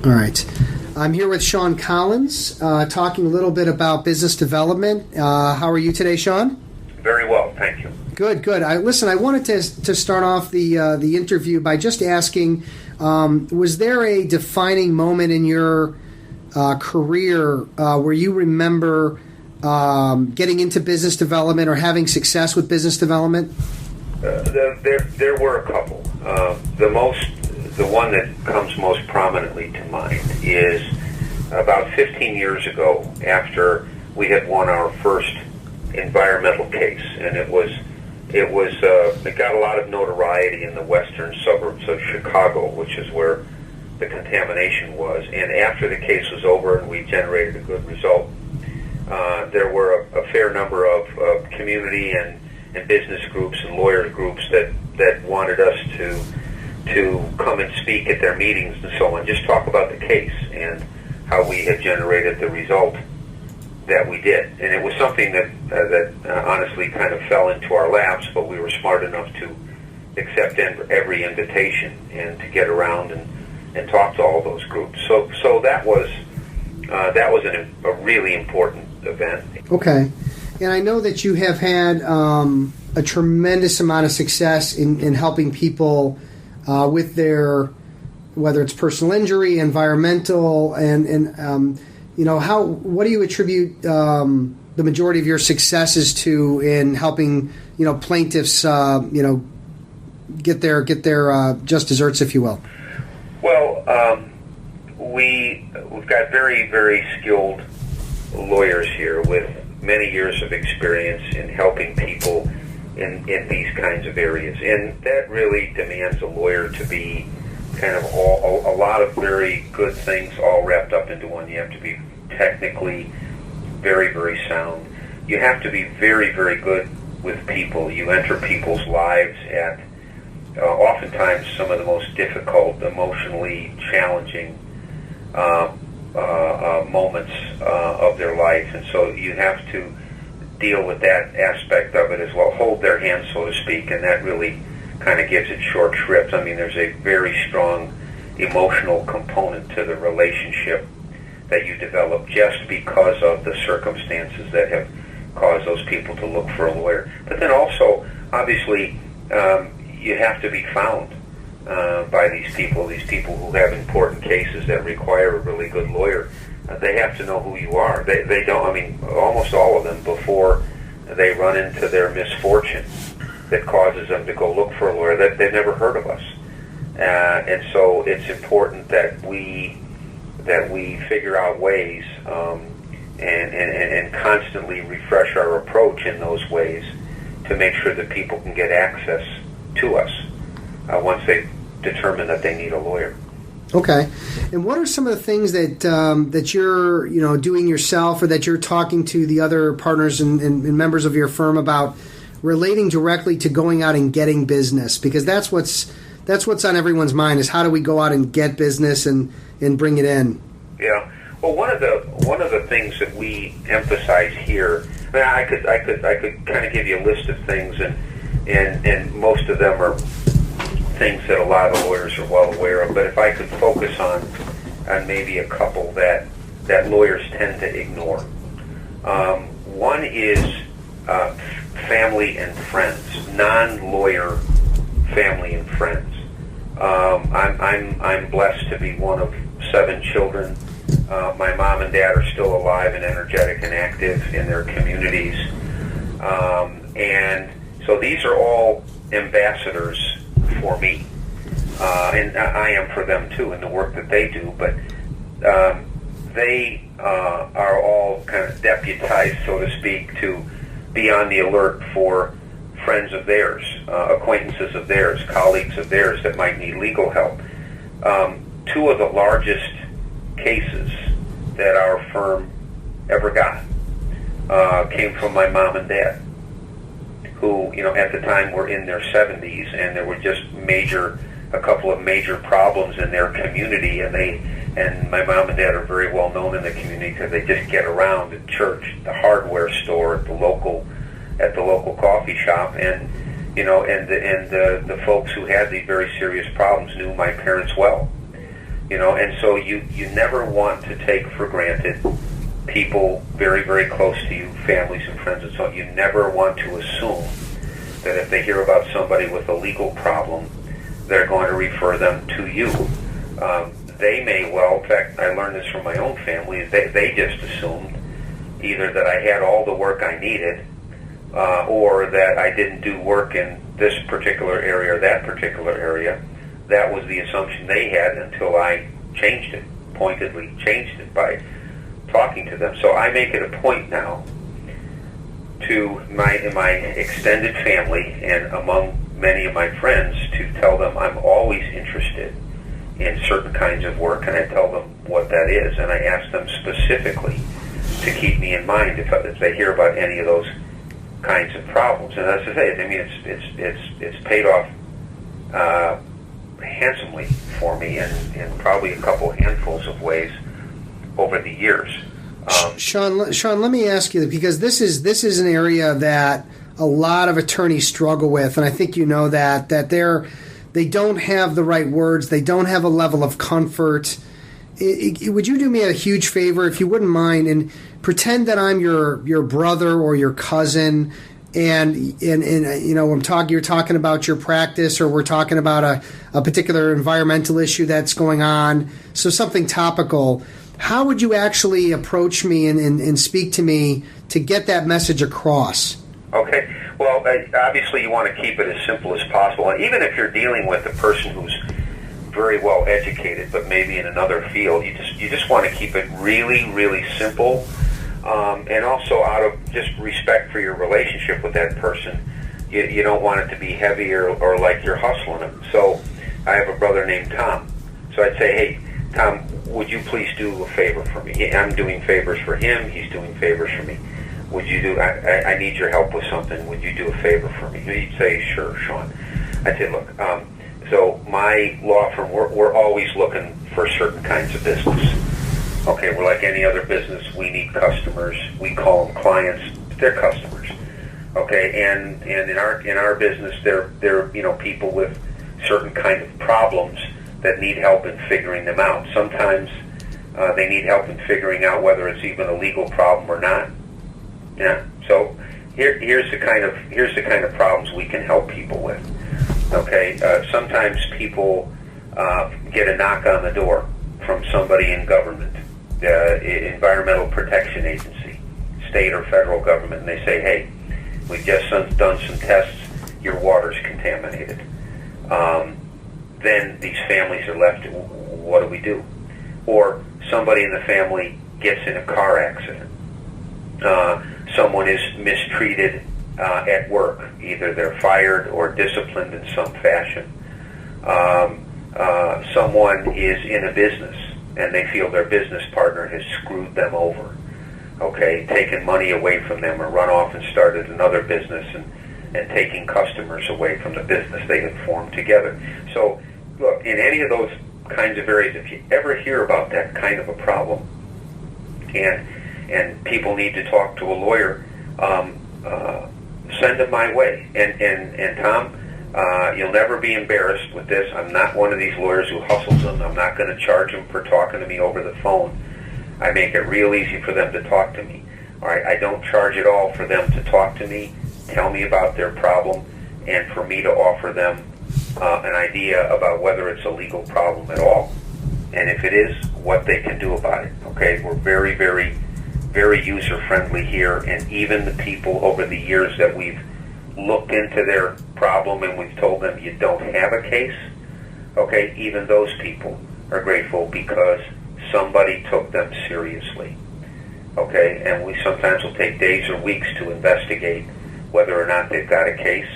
All right. I'm here with Shawn Collins, talking a little bit about business development. How are you today, Shawn? Very well, thank you. Good. I wanted to start off the interview by just asking, was there a defining moment in your career where you remember getting into business development or having success with business development? There were a couple. The one that comes most prominently to mind is about 15 years ago, after we had won our first environmental case, and it got a lot of notoriety in the western suburbs of Chicago, which is where the contamination was. And after the case was over and we generated a good result, there were a fair number of community and business groups and lawyer groups that wanted us to come and speak at their meetings and so on, just talk about the case and how we had generated the result that we did. And it was something that honestly kind of fell into our laps, but we were smart enough to accept every invitation and to get around and talk to all those groups. So that was a really important event. Okay. And I know that you have had a tremendous amount of success in helping people with their, whether it's personal injury, environmental, and what do you attribute the majority of your successes to in helping plaintiffs get their just desserts, if you will? Well, we've got very, very skilled lawyers here with many years of experience in helping people in these kinds of areas, and that really demands a lawyer to be kind of a lot of very good things all wrapped up into one. You have to be technically very, very sound. You have to be very, very good with people. You enter people's lives at oftentimes some of the most difficult, emotionally challenging moments of their life, and so you have to deal with that aspect of it as well, hold their hand, so to speak, and that really kind of gives it short shrift. I mean, there's a very strong emotional component to the relationship that you develop just because of the circumstances that have caused those people to look for a lawyer. But then also, obviously, you have to be found by these people who have important cases that require a really good lawyer. They have to know who you are. They don't, I mean, almost all of them, before they run into their misfortune that causes them to go look for a lawyer, they've never heard of us. And so it's important that we figure out ways and constantly refresh our approach in those ways to make sure that people can get access to us once they determine that they need a lawyer. Okay. And what are some of the things that you're doing yourself, or that you're talking to the other partners and members of your firm about, relating directly to going out and getting business? Because that's what's on everyone's mind, is how do we go out and get business and bring it in? Yeah. Well, one of the things that we emphasize here, I could kind of give you a list of things, and most of them are things that a lot of lawyers are well aware of, but if I could focus on maybe a couple that lawyers tend to ignore. One is family and friends, non-lawyer family and friends. I'm blessed to be one of 7 children. My mom and dad are still alive and energetic and active in their communities, and so these are all ambassadors for me, and I am for them too in the work that they do, but they are all kind of deputized, so to speak, to be on the alert for friends of theirs, acquaintances of theirs, colleagues of theirs that might need legal help. 2 of the largest cases that our firm ever got came from my mom and dad, who, at the time were in their 70s, and there were just a couple of major problems in their community, and my mom and dad are very well known in the community because they just get around at church, the hardware store, at the local coffee shop, and the folks who had these very serious problems knew my parents well. And so you never want to take for granted people very, very close to you, families and friends, and so on. You never want to assume that if they hear about somebody with a legal problem, they're going to refer them to you. They may well, in fact, I learned this from my own family, they just assumed either that I had all the work I needed, or that I didn't do work in this particular area or that particular area. That was the assumption they had until I changed it, pointedly changed it by talking to them. So I make it a point now to my extended family and among many of my friends to tell them I'm always interested in certain kinds of work, and I tell them what that is, and I ask them specifically to keep me in mind if they hear about any of those kinds of problems. And as I say, I mean, it's paid off handsomely for me in probably a couple handfuls of ways over the years. Shawn, let me ask you, because this is an area that a lot of attorneys struggle with, and I think you know that they don't have the right words, they don't have a level of comfort. Would you do me a huge favor, if you wouldn't mind, and pretend that I'm your brother or your cousin, and you're talking about your practice, or we're talking about a particular environmental issue that's going on, so something topical. How would you actually approach me and speak to me to get that message across? Okay. Well, obviously you want to keep it as simple as possible. And even if you're dealing with a person who's very well educated, but maybe in another field, you just want to keep it really, really simple. And also out of just respect for your relationship with that person, you don't want it to be heavy or like you're hustling them. So I have a brother named Tom. So I'd say, hey, Tom, would you please do a favor for me? I'm doing favors for him. He's doing favors for me. Would you do? I need your help with something. Would you do a favor for me? He'd say, sure, Shawn. I'd say, look, so my law firm, we're always looking for certain kinds of business. Okay, we're like any other business. We need customers. We call them clients. They're customers. Okay, and in our business, they're people with certain kind of problems that need help in figuring them out. Sometimes they need help in figuring out whether it's even a legal problem or not. Yeah. So here's the kind of problems we can help people with. Okay. Sometimes people get a knock on the door from somebody in government, Environmental Protection Agency, state or federal government, and they say, "Hey, we've just done some tests. Your water's contaminated." Then these families are left. What do we do? Or somebody in the family gets in a car accident. Someone is mistreated at work. Either they're fired or disciplined in some fashion. Someone is in a business and they feel their business partner has screwed them over. Okay, taken money away from them, or run off and started another business and taking customers away from the business they had formed together. So, look, in any of those kinds of areas, if you ever hear about that kind of a problem, and people need to talk to a lawyer, send them my way. And Tom, you'll never be embarrassed with this. I'm not one of these lawyers who hustles them. I'm not going to charge them for talking to me over the phone. I make it real easy for them to talk to me. All right, I don't charge at all for them to talk to me, tell me about their problem, and for me to offer them an idea about whether it's a legal problem at all. And if it is, what they can do about it. Okay, we're very, very, very user-friendly here, and even the people over the years that we've looked into their problem and we've told them you don't have a case, okay, even those people are grateful because somebody took them seriously. Okay, and we sometimes will take days or weeks to investigate whether or not they've got a case,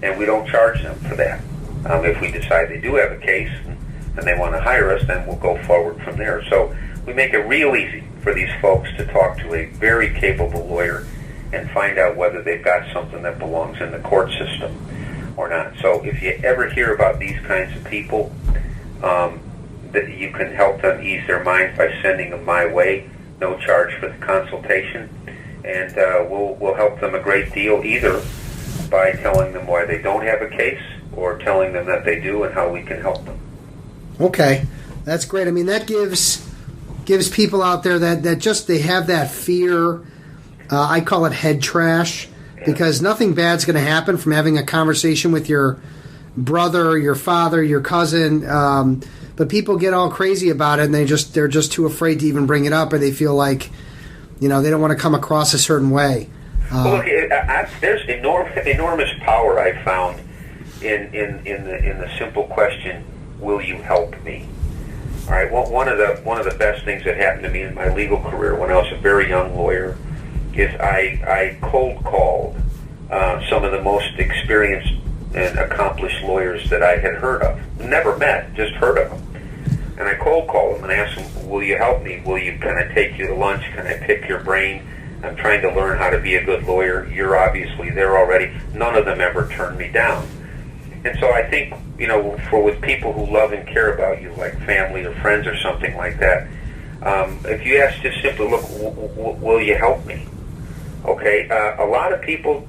and we don't charge them for that. If we decide they do have a case and they want to hire us, then we'll go forward from there. So we make it real easy for these folks to talk to a very capable lawyer and find out whether they've got something that belongs in the court system or not. So if you ever hear about these kinds of people, that you can help them ease their minds by sending them my way, no charge for the consultation, and we'll help them a great deal, either by telling them why they don't have a case or telling them that they do and how we can help them. Okay. That's great. I mean, that gives people out there that just they have that fear. I call it head trash, because nothing bad's going to happen from having a conversation with your brother, your father, your cousin. But people get all crazy about it, and they're just too afraid to even bring it up, or they feel like, they don't want to come across a certain way. Well, look, there's enormous power I found in the simple question, "Will you help me?" All right. Well, one of the best things that happened to me in my legal career when I was a very young lawyer is I cold called some of the most experienced and accomplished lawyers that I had heard of, never met, just heard of them. And I cold called them and asked them, "Will you help me? Can I take you to lunch? Can I pick your brain? I'm trying to learn how to be a good lawyer. You're obviously there already." None of them ever turned me down. And so I think, with people who love and care about you, like family or friends or something like that, if you ask just simply, "Look, will you help me?" Okay, a lot of people,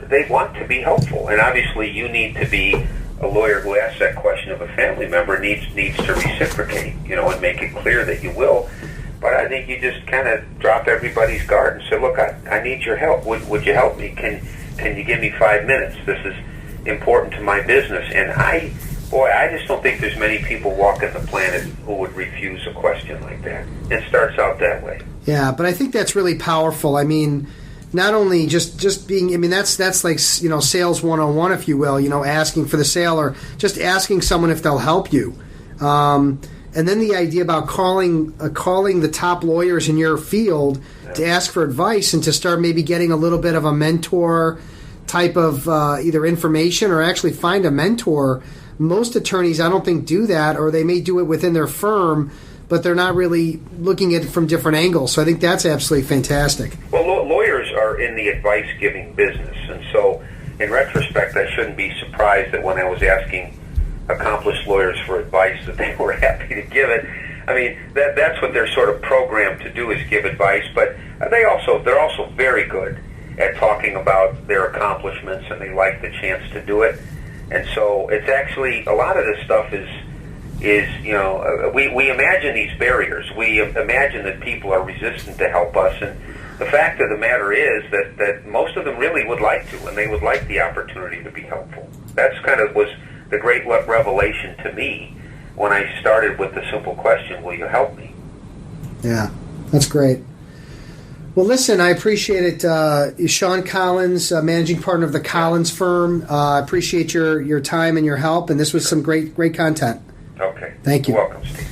they want to be helpful, and obviously you need to be a lawyer who asks that question of a family member needs to reciprocate, and make it clear that you will. But I think you just kind of drop everybody's guard and say, "Look, I need your help. Would you help me? Can you give me 5 minutes? This is important to my business." And I just don't think there's many people walking the planet who would refuse a question like that. It starts out that way. Yeah, but I think that's really powerful. I mean, not only just being, that's like, sales 101, if you will, asking for the sale, or just asking someone if they'll help you. And then the idea about calling the top lawyers in your field to ask for advice and to start maybe getting a little bit of a mentor type of either information, or actually find a mentor. Most attorneys, I don't think, do that, or they may do it within their firm, but they're not really looking at it from different angles. So I think that's absolutely fantastic. Well, lawyers are in the advice-giving business, and so in retrospect, I shouldn't be surprised that when I was asking accomplished lawyers for advice that they were happy to give it. I mean, that's what they're sort of programmed to do, is give advice, but they're also very good at talking about their accomplishments, and they like the chance to do it. And so it's actually, a lot of this stuff is we imagine these barriers. We imagine that people are resistant to help us, and the fact of the matter is that most of them really would like to, and they would like the opportunity to be helpful. That's kind of was the great revelation to me when I started with the simple question, "Will you help me?" Yeah, that's great. Well, listen, I appreciate it. Shawn Collins, managing partner of the Collins firm. I appreciate your time and your help, and this was some great content. Okay. Thank you. You're welcome, Steve.